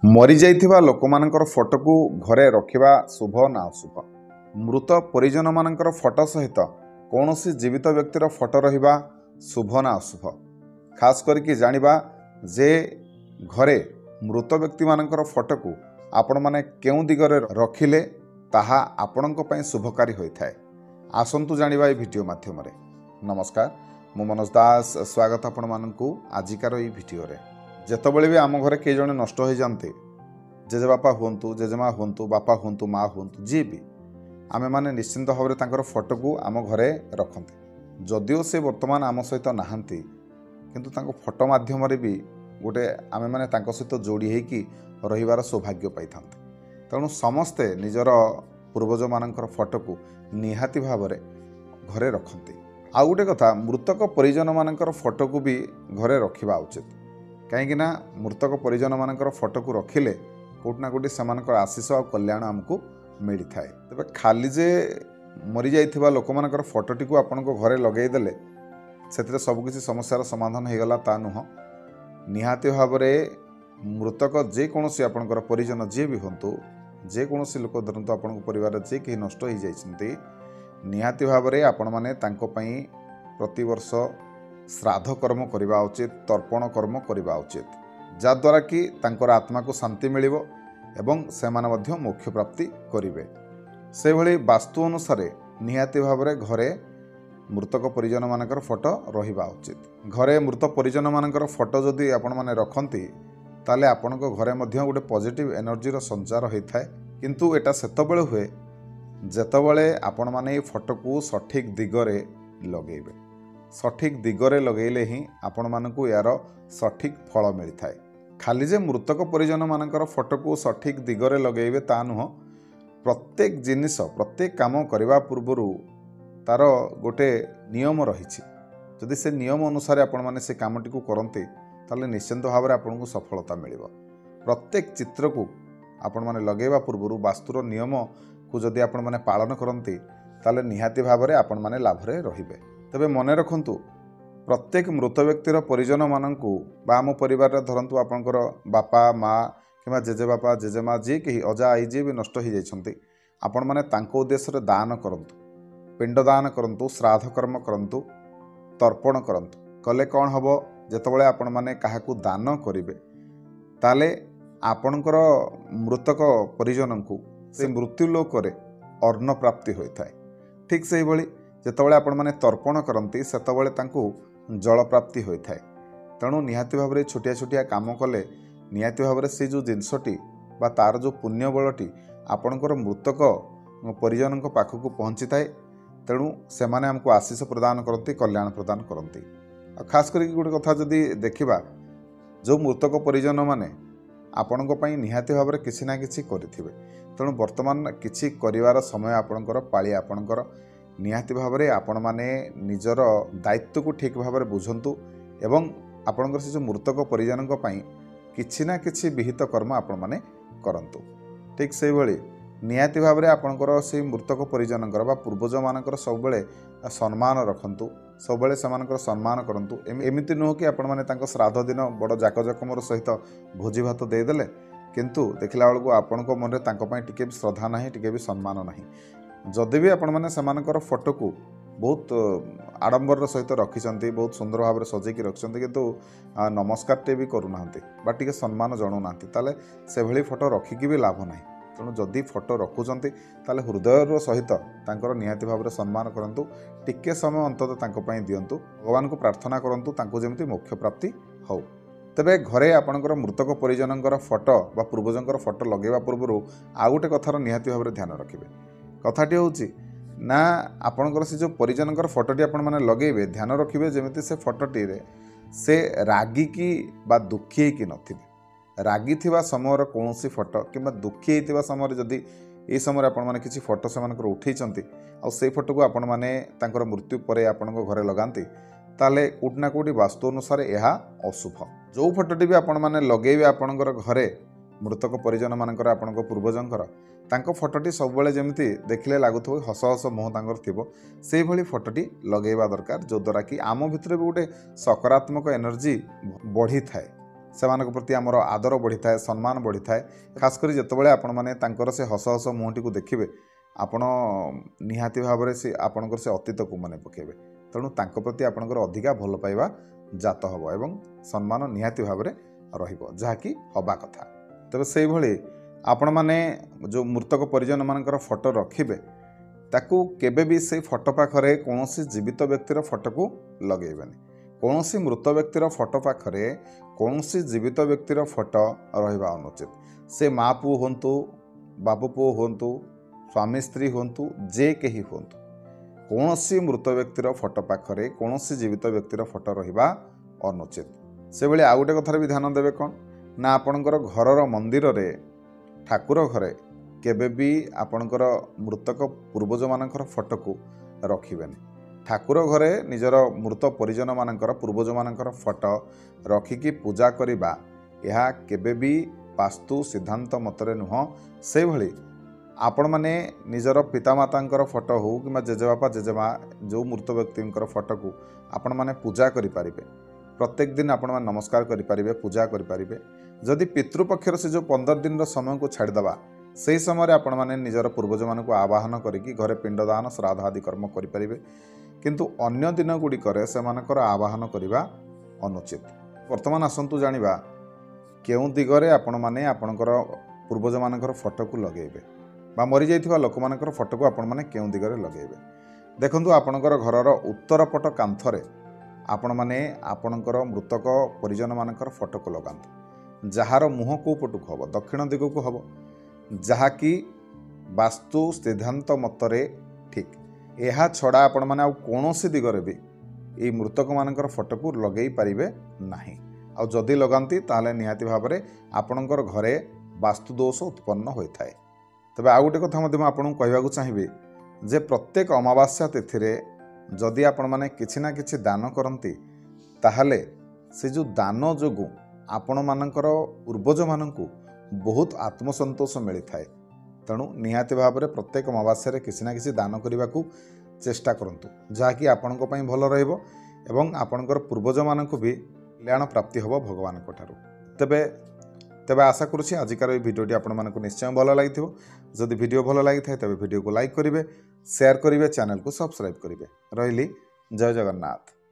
मरी जाइथिबा लोकमानंकर फोटो को घरे रखिबा शुभ ना अशुभ। मृत परिजन मानंकर फोटो सहित कौन सी जीवित व्यक्तिर फोटो रहिबा शुभ ना अशुभ। खास करके जानिबा जे घरे मृत व्यक्ति मानंकर फोटो को आपण माने केउ दिगरे रखिले ताहा आपणक पई शुभकारी होइथाय। आसंतु जानिबा ए वीडियो माध्यम रे। नमस्कार, मु मनोज दास स्वागत आपण माननकु आजिकार ए वीडियो रे। जेतबेले भी आम घरे के जने नष्ट हो जाते, जेजे बापा हुंतु, जेजेमा हुंतु, बापा हुंतु, माँ हुंतु, जी भी आमे माने निश्चिंत भाव में तांकर फोटो को आम घरे रखते। जदिओ से वर्तमान आम सहित नहांती किंतु तांको फोटो माध्यम रे भी गोटे आमे माने तांको सहित जोड़ी होइकी रहिबार सौभाग्य पाई थांते। तेणु समस्ते निजर पूर्वज मानकर फोटो को निहाती भाव में घरे रखते। आ गोटे कथा, मृतक परिजन मानकर फोटो को भी घरे रखिबा उचित। कहीं मृतक परिजन मानकर फोटो को रखिले कोट ना कोटी सेमानकर आशीष और कल्याण आमको मिली थाए। तबे खाली जे मरी जाइथिबा लोक मानकर फोटोटी को आपण को घरे लगेई देले सेतिरे सब किसी समस्यार समाधान हो गला ता नुह। निहाती भाव में मृतक जे कोनोसी आपणकर परिजन जे भी होंतु, जे कोनोसी लोक धरंतु आपण परिवार जे कि नष्ट हो जाइछन्ती, निहाती भाव में आपण माने तांको पई प्रतिवर्ष श्राद्ध कर्म करवा उचित, तर्पण कर्म करवा उचित, जद्वारा कि तांकर आत्मा को शांति मिलिबो एवं सेमाने मध्य मोक्ष प्राप्ति करिवे। से भली वास्तु अनुसार निहाती भाव में घरे मृतक परिजन मानकर फोटो रहिबा उचित। घरे मृत परिजन मानकर फोटो जदि आपण माने रखंती ताले आपणक घरे मध्य गोटे पॉजिटिव एनर्जी रो संचार होइथाय। किंतु एटा सेतबेले हुए जेतबेले आपण माने फोटो को सठिक दिगरे लगेइबे। सठिक दिगरे लगेले ही आपण मानकु यार सठिक फल मिलता है। खाली जे मृतक परिजन मानकर फोटो को सठिक दिगरे लगेबे ता नुह। प्रत्येक जिनिस प्रत्येक काम करने पूर्वर तार गोटे नियम रही। जदि से नियम अनुसार आपण माने से कामटी को करते ताले निश्चिंत भाव में आपको सफलता मिलिबो। प्रत्येक चित्र को आपण माने लगेबा पूर्वर वास्तुर नियम को जदि आपण माने पालन करते ताले निहाती भाव में आपण माने लाभरे रहिबे। तबे मने रखंतु, प्रत्येक मृत व्यक्तिर परिजन मानंकु बा आम परिवार धरंतु आपणकर बापा माँ किंवा जेजे बापा जेजेमा जी कहीं अजा आई जी भी नष्ट हो जाइछन्ति, आपण माने तांको उद्देश्य दान करंतु, पिंड दान करंतु, श्राद्ध कर्म करंतु, तर्पण करंतु। कले कौन हबो, जेतबेले आपण माने काहाकू दान करिवे ताले आपणकर मृतक परिजनंकु से मृत्यु लोकरे अन्न प्राप्ति होइथाय। ठीक से भली जेतबेले आपण माने तर्पण करंती सेतबेले तांकू जल प्राप्ति होइथाय। तेणु निहाती भाव में छोटिया छोटिया काम कले निहाती भाव में से जो जिनसटी बा तार जो पुण्य बलटी आपणकर मृतक परिजन पाखक पहुँची थाए। तेणु सेमाने हमको आशीष प्रदान करती, कल्याण प्रदान करती। खास करके गोटे कथा जदि देखिबा, जो मृतक परिजन माने आपणक पई निहाती भाव में किसी ना किसी करिथिबे। तेणु वर्तमान किछि करिवार समय आपणकर पाଳି आपणकर निहाती भाव में आपण माने निजर दायित्व को ठीक भाव में बुझंतु एवं आपणकर से जो मृतक परिजन किछि ना किछि विहित कर्म आपण माने करंतु। ठीक से भली निहाती भाव में आपणकर से मृतक परिजनकर बा पूर्वज मानकर सब बेले सम्मान रखंतु, सब बेले सेमानकर सम्मान करंतु। एमिति नुह कि आपण माने तांको श्राद्ध दिन बड़ जाकजकमर सहित भोजी भात देदेले किंतु देखला बेलू आपणक मन में तांको पई टिके भी श्रद्धा नहीं, टिके भी सम्मान नहीं। जदि भी आपण माने सेमानकर फोटो को बहुत आडंबर सहित रखिछन्ति, बहुत सुंदर भाव में सजेकी रखिछन्ति किंतु नमस्कारटे भी करूना बा टिके सम्मान जणाऊना ताले से भली फोटो रखिकी भी लाभ नहीं। तेणु जदि फोटो रखुचंती ताले हृदयर सहित तांकर निहाती भाव में सम्मान करंतु, टिके समय अंततः तांको पई दियंतु, भगवान को प्रार्थना करंतु तांको जेमति मोक्ष प्राप्ति हो। तेबे घरे आपणकर मृतक परिजनकर फोटो बा पूर्वजंकर फोटो लगेवा पूर्वर आ गोटे कथार निहाती भाव में ध्यान रखिबे। कथाटी होउची ना आपणकर से जो परिजनकर फोटोटी आपण माने लगेबे ध्यान रखिबे जेमिति से फोटोटी रे से रागी की बा दुखी की नथिबे। रागी थिबा समय कौनसी फोटो किंबा दुखी होइतिबा समय जदि ए समय आपण माने किछि फोटो सेमानकर उठैचंती आ से फोटो को आपण माने तांकर मृत्यु परे आपणको घरे लगांती ताले कोट ना कोटी वास्तु अनुसार यह अशुभ। जो फोटोटी भी आपण माने लगेबे आपणकर घरे मृतक परिजन मानकर आपणको पूर्वजंकर तांको फोटोटी सब बेले जेमिति देखिले लागुथो हस हस मुह तांकर थिबो से भली फोटोटी लगेबा दरकार, जो द्वारा कि आम भितर भी गोटे सकारात्मक एनर्जी बढ़ी थाए। सेमानक प्रति आमर आदर बढ़ी थाए सम्मान बढ़ी थाए खास करी जेतेबेले आपण माने तांकर से हस हस मुहटी को देखिबे आपण निहाती भाव से आपणकर से अतीत को मन पकेबे तेणु तांको प्रति आपणकर अधिका भल पाइबा जात हब एवं सम्मान निहाती भाव रहिबो जहाँकि हवा कथा। तेबे सेही भली आपण माने जो मृतक परिजन मानकर फोटो रखिबे ताकू केबे भी से फोटो पाखरे कौनसी जीवित व्यक्तिर फोटो को लगेबेनी कौनसी मृत व्यक्तिर फोटो पाखरे कौनसी जीवित व्यक्तिर फोटो रहिबा अनुचित से माँ पुओ होंतु बाबू पुओ होंतु स्वामी स्त्री होंतु जे केही होंतु कौनसी मृत व्यक्तिर फोटो पाखरे कौनसी जीवित व्यक्तिर फोटो रहिबा अनुचित। से बेले आउ गोटे कथार भी ध्यान देवे कौन ना आपणकर घरर मंदिर रे ठाकुर घरे केबे भी आपणकर मृतक पूर्वज मानकर फोटो को रखिबेनी ठाकुर घरे निजर मृत परिजन मानकर पूर्वज मानकर फोटो रखिकी पूजा करिबा यह केबे भी वास्तु सिद्धांत मतरे नुह। से भली आपण माने निजर पितामातांकर फोटो हो कि जेजेबापा जेजेमा जो मृत व्यक्तिंकर फोटो को आपण माने पूजा करि पारिबे प्रत्येक दिन आपण माने नमस्कार करि पारिबे पूजा करि पारिबे जदि पितृपक्षर से जो 15 दिन समय को छाड़देवा से समय आपण माने निजर पूर्वज मान को आवाहन करिकी घरे पिंडदान श्राद्ध आदि कर्म करें किंतु अन्य दिन गुड़िकर से आवाहन करने अनुचित। वर्तमान आसतु जानिबा केउं दिगरे आपण माने आपणकर पूर्वज मानकर फोटो को लगेबे बा मरी जाइथिबा लोक मानकर फोटो को आपण माने केउं दिगरे लगेबे। देखंतु आपणकर घरर उत्तर पट कांथरे आपण माने आपणकर मृतक परिजन मानकर फोटो को लगांतु जार मुह को पटु को हम दक्षिण दिग को हम जहाँकि वास्तु सिद्धांत मतरे ठीक यह छड़ा आपण माने आ कोनोसी दिगरे भी ये मृतक मानकर फोटो को लगेई पारिबे नाही आ जदि लगांती ताले निहाती भाबरे आपणकर घरे वास्तु दोष उत्पन्न होइथाय। तबे आ गोटे कथा मध्ये आपन कहबाकू चाहिबे जे प्रत्येक अमावास्या तिथि जदि आपण माने किछि ना किछि दान करंती ताहले से जो दान जोगु आपण मानकर पूर्वज मानकु बहुत आत्मसंतोष मिली थाए तेणु निहाती भाव में प्रत्येक अमावास्या किसी ना किसी दान करने को चेष्टा करंतु जहाँकि आपण भल रहिबो एवं आपणकर पूर्वज मानक भी कल्याण प्राप्ति होबो भगवान ठारू। तेबे तेबे आशा करुछि आजिकार ये भिडियोटी आपण मानक निश्चय भल लागिथिबो जदि भिडियो भल लागि थाए तेबे भिडियो को लाइक करिवे शेयर करिवे चैनल को सब्सक्राइब करिवे। रहिली जय जगन्नाथ।